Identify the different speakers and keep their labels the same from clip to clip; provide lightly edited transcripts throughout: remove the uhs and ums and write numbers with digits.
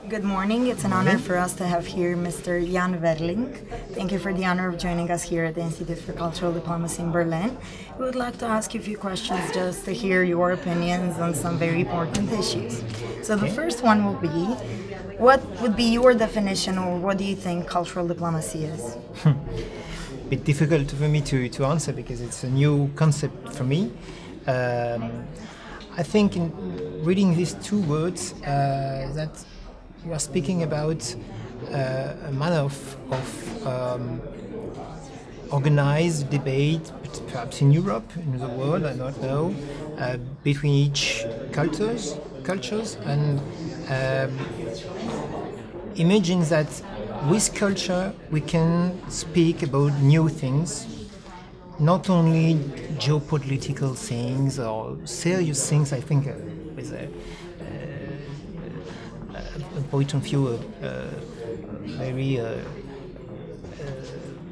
Speaker 1: Good morning. It's an honor for us to have here Mr. Yann Wehrling. Thank you for the honor of joining us here at the Institute for Cultural Diplomacy in Berlin. We would like to ask you a few questions just to hear your opinions on some very important issues. So the first one will be, what would be your definition, or what do you think cultural diplomacy is?
Speaker 2: A bit difficult for me to answer because it's a new concept for me. I think in reading these two words that you are speaking about a manner of organized debate, perhaps in Europe, in the world, I don't know, between each cultures, and imagine that with culture we can speak about new things, not only geopolitical things or serious things. I think with a point of view very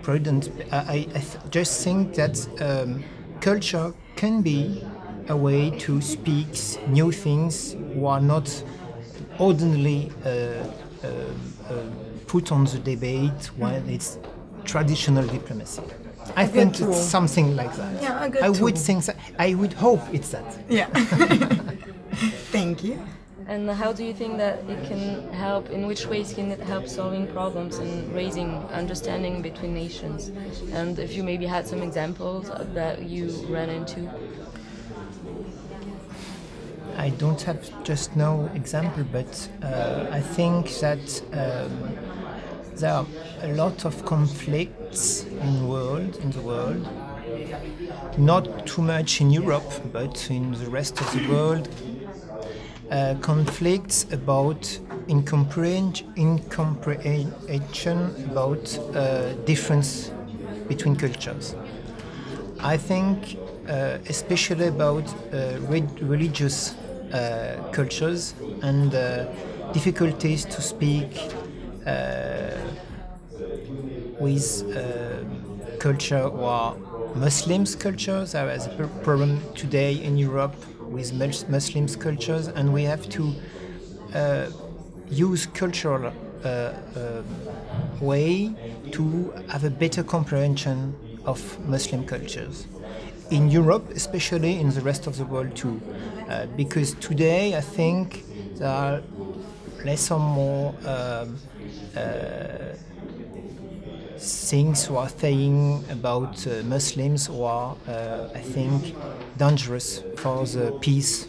Speaker 2: prudent. I just think that culture can be a way to speak new things who are not ordinarily put on the debate when it's traditional diplomacy. I think it's something like that.
Speaker 1: Yeah, a good
Speaker 2: I
Speaker 1: tool.
Speaker 2: would think that. I would hope it's that.
Speaker 1: Yeah. Thank you.
Speaker 3: And how do you think that it can help, in which ways can it help solving problems and raising understanding between nations? And if you maybe had some examples that you ran into?
Speaker 2: I don't have just no example, but I think that there are a lot of conflicts in the world, not too much in Europe, but in the rest of the world. Conflicts about incomprehension about difference between cultures. I think especially about religious cultures and difficulties to speak with culture or Muslims cultures. There is a problem today in Europe with Muslims cultures, and we have to use cultural way to have a better comprehension of Muslim cultures in Europe, especially in the rest of the world too, because today I think there are less or more things who are saying about Muslims who are, I think, dangerous for the peace,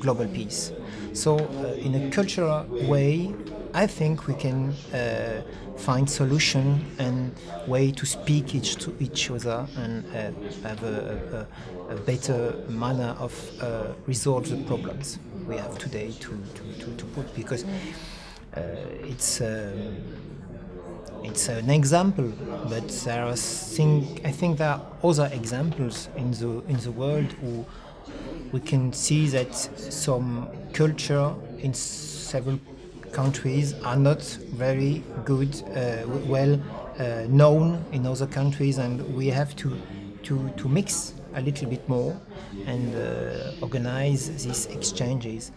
Speaker 2: global peace. So in a cultural way, I think we can find solution and way to speak to each other and have a better manner of resolve the problems we have today to put, because it's an example, but there are I think there are other examples in the world who we can see that some culture in several countries are not very good, well known in other countries, and we have to mix a little bit more and organize these exchanges.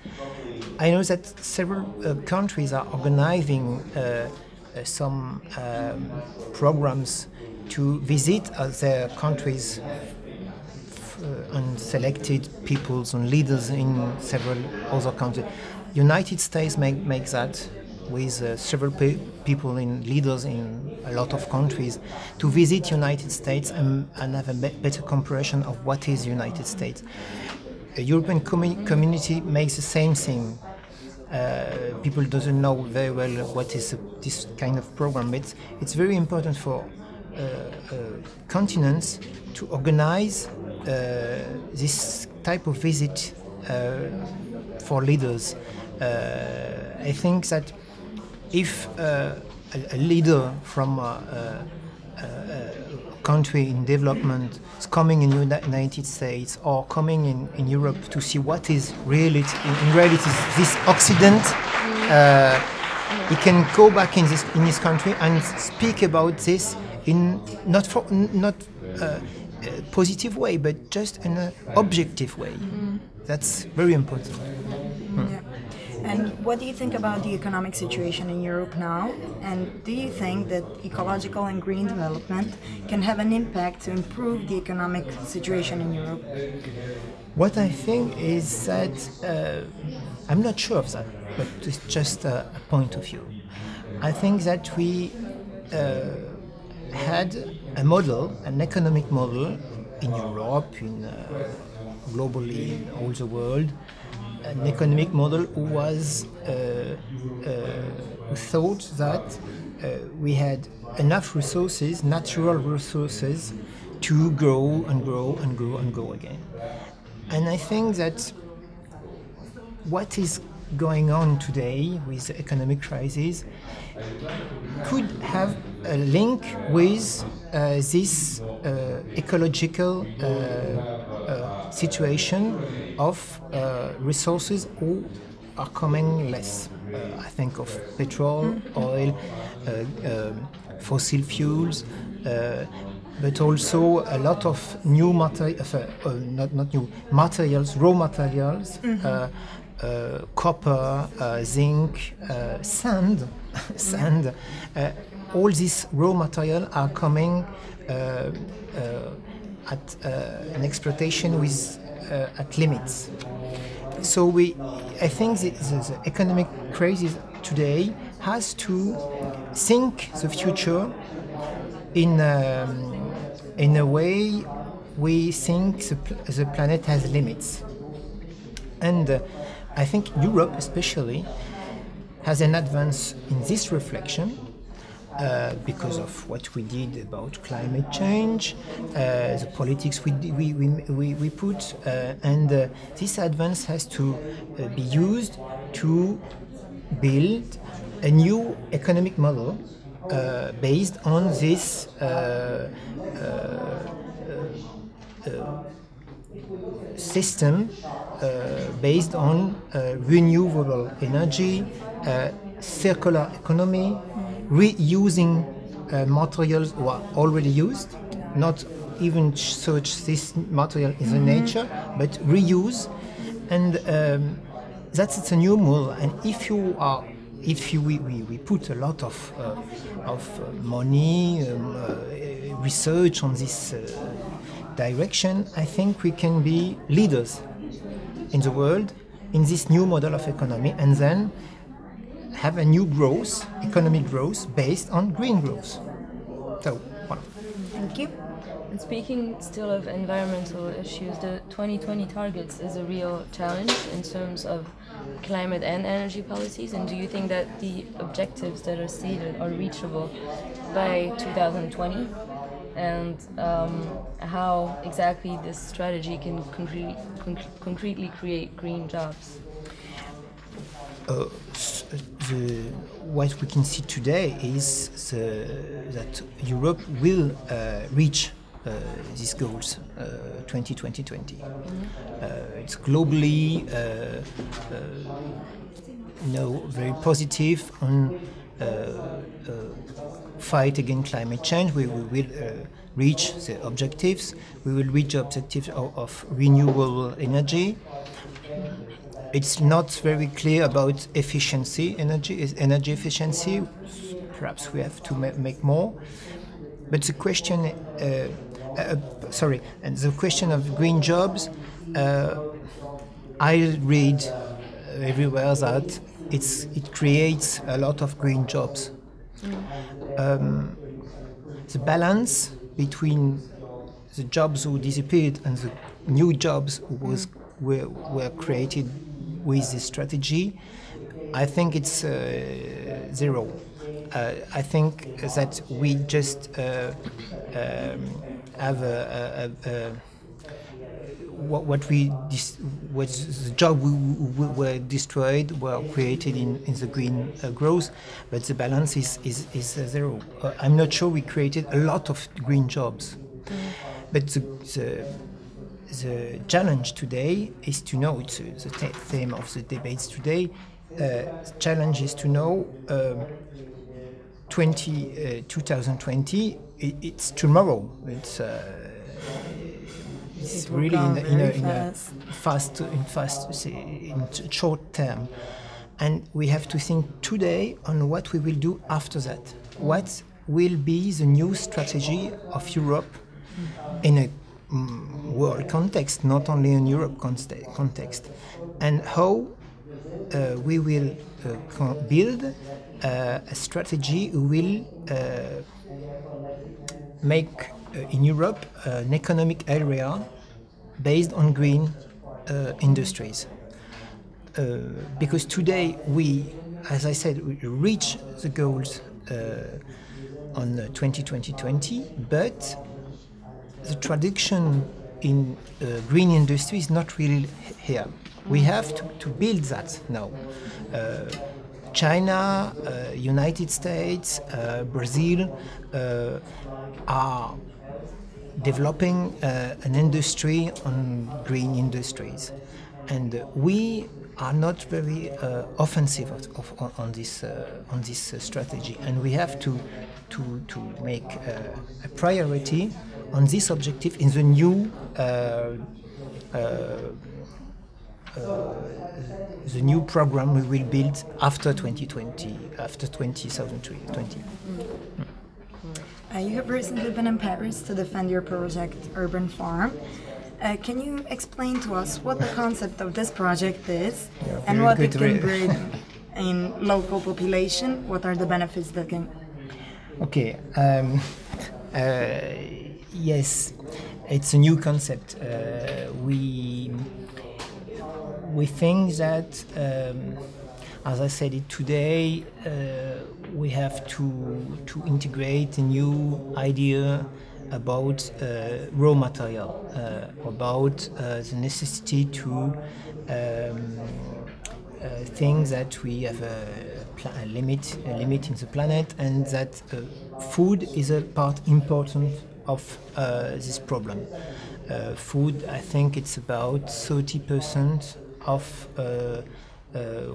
Speaker 2: I know that several countries are organizing some programs to visit their countries and selected peoples and leaders in several other countries. United States makes that with several people and leaders in a lot of countries to visit United States and have a better comprehension of what is United States. A European community makes the same thing. People doesn't know very well what is this kind of program. It's very important for continents to organize this type of visit for leaders. I think that if a leader from a country in development is coming in the United States or coming in Europe to see what is really in reality this Occident, he can go back in his country and speak about this in not positive way, but just in an objective way. That's very important.
Speaker 1: Yeah. And what do you think about the economic situation in Europe now? And do you think that ecological and green development can have an impact to improve the economic situation in Europe?
Speaker 2: What I think is that I'm not sure of that, but it's just a point of view. I think that we had a model, an economic model in Europe, globally in all the world, an economic model who was who thought that we had enough resources, natural resources, to grow and grow and grow and grow again. And I think that what is going on today with the economic crisis could have a link with this ecological situation of resources who are coming less. I think of petrol, oil, fossil fuels, but also a lot of new materials, raw materials, copper, zinc, sand. All these raw materials are coming at an exploitation at limits. So I think the economic crisis today has to think the future in a way we think the planet has limits. And I think Europe especially has an advance in this reflection because of what we did about climate change, the politics we put, and this advance has to be used to build a new economic model based on this system based on renewable energy, circular economy, reusing materials who are already used, not even search this material in the nature, but reuse, and it's a new model. And if we put a lot of money, research on this direction, I think we can be leaders in the world in this new model of economy, and then have a new growth, economic growth based on green growth. So, voilà.
Speaker 1: Thank you.
Speaker 3: And speaking still of environmental issues, the 2020 targets is a real challenge in terms of climate and energy policies. And do you think that the objectives that are stated are reachable by 2020? And how exactly this strategy can concretely create green jobs?
Speaker 2: What we can see today is that Europe will reach these goals 2020. It's globally very positive on fight against climate change. We will reach the objectives. We will reach the objectives of renewable energy. It's not very clear about energy efficiency. Perhaps we have to make more. But the question, and the question of green jobs, I read everywhere that it creates a lot of green jobs. The balance between the jobs who disappeared and the new jobs were created with this strategy, I think it's zero. I think that we just have the job were destroyed were created in the green growth, but the balance is zero. I'm not sure we created a lot of green jobs, but the challenge today is to know, it's the theme of the debates today, the challenge is to know 2020, it's tomorrow. It's really in short term. And we have to think today on what we will do after that. What will be the new strategy of Europe in a world context, not only in Europe context, and how we will build a strategy who will make in Europe an economic area based on green industries. Because today we, as I said, we reach the goals on 2020, but the traduction in green industry is not really here. We have to build that now. China, United States, Brazil are developing an industry on green industries, and we are not very offensive on this strategy, and we have to make a priority on this objective in the new program we will build after 2020, after 2020.
Speaker 1: You have recently been in Paris to defend your project, Urban Farm. Can you explain to us what the concept of this project is and what it can bring in local population? What are the benefits that can...
Speaker 2: Okay. Yes, it's a new concept. We think that, as I said it today, we have to integrate a new idea about raw material, about the necessity to think that we have a limit in the planet, and that food is a part important of this problem. Food, I think it's about 30% of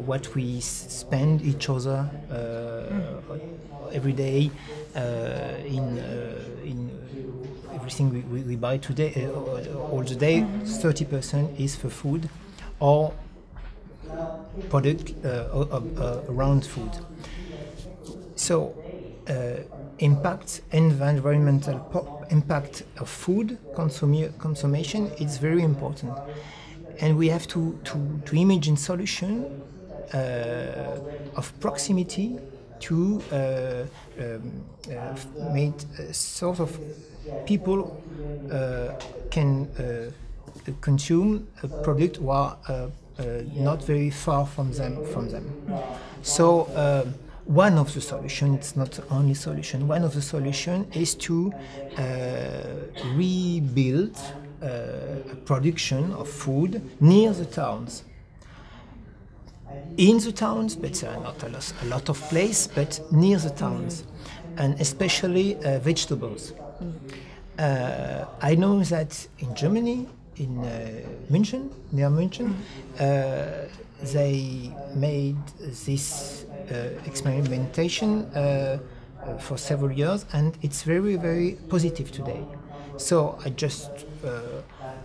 Speaker 2: what we spend each other every day in everything we buy today, all the day. 30% is for food or product around food. So environmental impact of food consumption is very important, and we have to imagine solution of proximity to make sort of people can consume a product while not very far from them. So one of the solutions, it's not the only solution, one of the solutions is to rebuild a production of food near the towns. In the towns, but not a lot of place, but near the towns, and especially vegetables. I know that in Germany, in München, near München, they made this experimentation for several years, and it's very, very positive today. So I just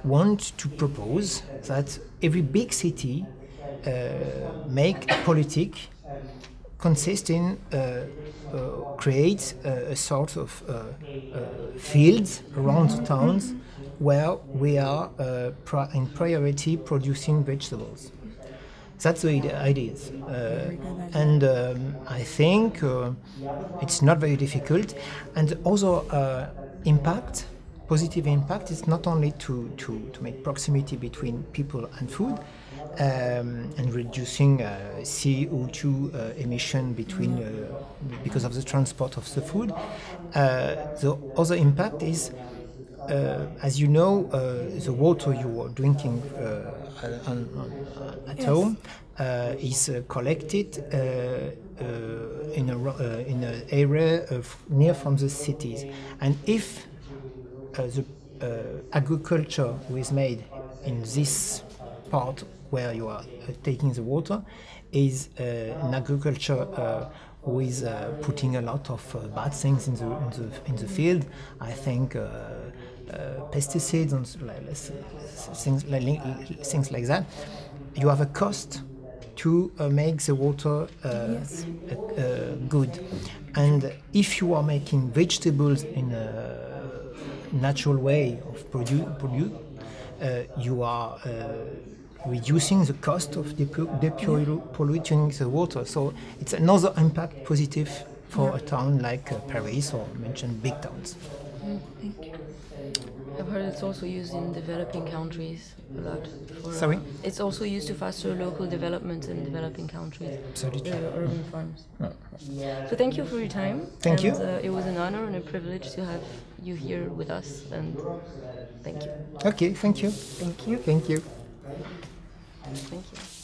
Speaker 2: want to propose that every big city make a politic consist in create a sort of fields around the towns where we are in priority producing vegetables. That's the idea. And I think it's not very difficult. And also positive impact is not only to make proximity between people and food, and reducing CO2 emission because of the transport of the food. The other impact is, as you know, the water you are drinking at home is collected in an area near from the cities, and if the agriculture is made in this part where you are taking the water is an agriculture with putting a lot of bad things in the field. I think pesticides and things like that. You have a cost to make the water good. And if you are making vegetables in a natural way of produce, you are reducing the cost of depolluting the water. So it's another impact positive for a town like Paris, or mentioned big towns.
Speaker 1: Thank you.
Speaker 3: I've heard it's also used in developing countries a lot.
Speaker 2: Sorry?
Speaker 3: It's also used to foster local development in developing countries.
Speaker 2: Absolutely.
Speaker 3: Urban farms. So thank you for your time.
Speaker 2: Thank you.
Speaker 3: It was an honor and a privilege to have you here with us. And thank you.
Speaker 2: Okay, thank you.
Speaker 1: Thank you.
Speaker 2: Thank you.
Speaker 3: Thank you.